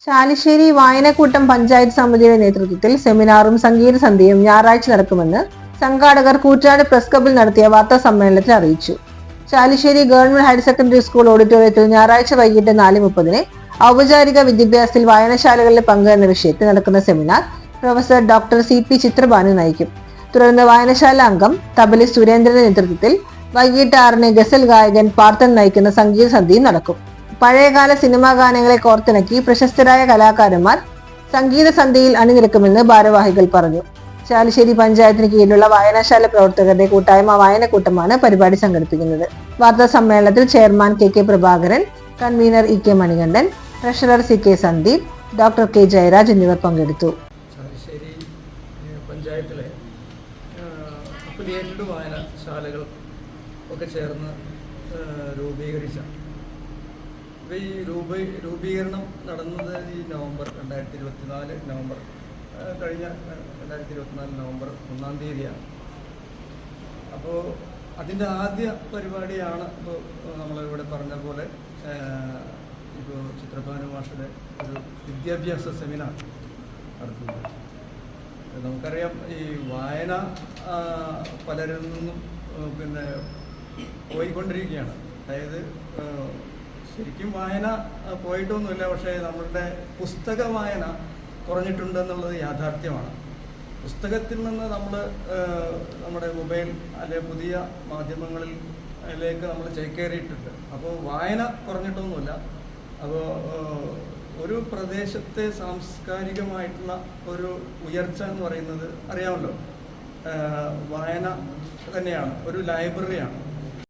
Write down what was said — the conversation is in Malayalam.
ചാലിശ്ശേരി വായനക്കൂട്ടം പഞ്ചായത്ത് സമിതിയുടെ നേതൃത്വത്തിൽ സെമിനാറും സംഗീത സന്ധ്യയും ഞായറാഴ്ച നടക്കുമെന്ന് സംഘാടകർ കൂറ്റാട് പ്രസ് ക്ലബിൽ നടത്തിയ വാർത്താ സമ്മേളനത്തിൽ അറിയിച്ചു. Chalissery government higher secondary school ഓഡിറ്റോറിയത്തിൽ ഞായറാഴ്ച വൈകിട്ട് 4:30 ഔപചാരിക വിദ്യാഭ്യാസത്തിൽ വായനശാലകളിലെ പങ്ക് എന്ന വിഷയത്തിൽ നടക്കുന്ന seminar professor doctor CP Chitrabhanu നയിക്കും. തുടർന്ന് വായനശാല അംഗം തബലിസ്റ്റ് സുരേന്ദ്രന്റെ നേതൃത്വത്തിൽ വൈകിട്ട് 6 ഗസൽ ഗായകൻ പാർത്തൻ നയിക്കുന്ന സംഗീത സന്ധ്യയും നടക്കും. പഴയകാല സിനിമാ ഗാനങ്ങളെ കോർത്തിണക്കി പ്രശസ്തരായ കലാകാരന്മാർ സംഗീത സന്ധ്യയിൽ അണിനിരക്കുമെന്ന് ഭാരവാഹികൾ പറഞ്ഞു. ചാലിശ്ശേരി പഞ്ചായത്തിന് കീഴിലുള്ള വായനശാല പ്രവർത്തകരുടെ കൂട്ടായ്മ വായനക്കൂട്ടമാണ് പരിപാടി സംഘടിപ്പിക്കുന്നത്. വാർത്താ സമ്മേളനത്തിൽ chairman KK Prabhakaran, convener EK Manikandan, treasurer CK Sandeep, doctor K Jayaraj എന്നിവർ പങ്കെടുത്തു. ചാലിശ്ശേരി പഞ്ചായത്തിലെ അഫിലിയേറ്റഡ് വായനശാലകൾ ഒക്കെ ചേർന്ന് രൂപീകരിച്ച ഈ രൂപീകരണം നടന്നത് ഈ നവംബർ 2024 നവംബർ കഴിഞ്ഞ 2024 നവംബർ 1-ാം തീയതിയാണ്. അപ്പോൾ അതിൻ്റെ ആദ്യ പരിപാടിയാണ് ഇപ്പോൾ നമ്മളിവിടെ പറഞ്ഞ പോലെ ഇപ്പോൾ ചിത്രഭാനു മാഷയുടെ ഒരു വിദ്യാഭ്യാസ സെമിനാർ നടത്തുന്നത്. നമുക്കറിയാം, ഈ വായന പലരിൽ നിന്നും പോയിക്കൊണ്ടിരിക്കുകയാണ്. അതായത് ശരിക്കും വായന പോയിട്ടൊന്നുമില്ല, പക്ഷേ നമ്മളുടെ പുസ്തക വായന കുറഞ്ഞിട്ടുണ്ടെന്നുള്ളത് യാഥാർത്ഥ്യമാണ്. പുസ്തകത്തിൽ നിന്ന് നമ്മൾ നമ്മുടെ മൊബൈൽ അല്ലെ പുതിയ മാധ്യമങ്ങളിലേക്ക് നമ്മൾ ചേക്കേറിയിട്ടുണ്ട്. അപ്പോൾ വായന കുറഞ്ഞിട്ടൊന്നുമില്ല. അപ്പോൾ ഒരു പ്രദേശത്തെ സാംസ്കാരികമായിട്ടുള്ള ഒരു ഉയർച്ച എന്ന് പറയുന്നത് അറിയാമല്ലോ, വായന തന്നെയാണ്, ഒരു ലൈബ്രറിയാണ്.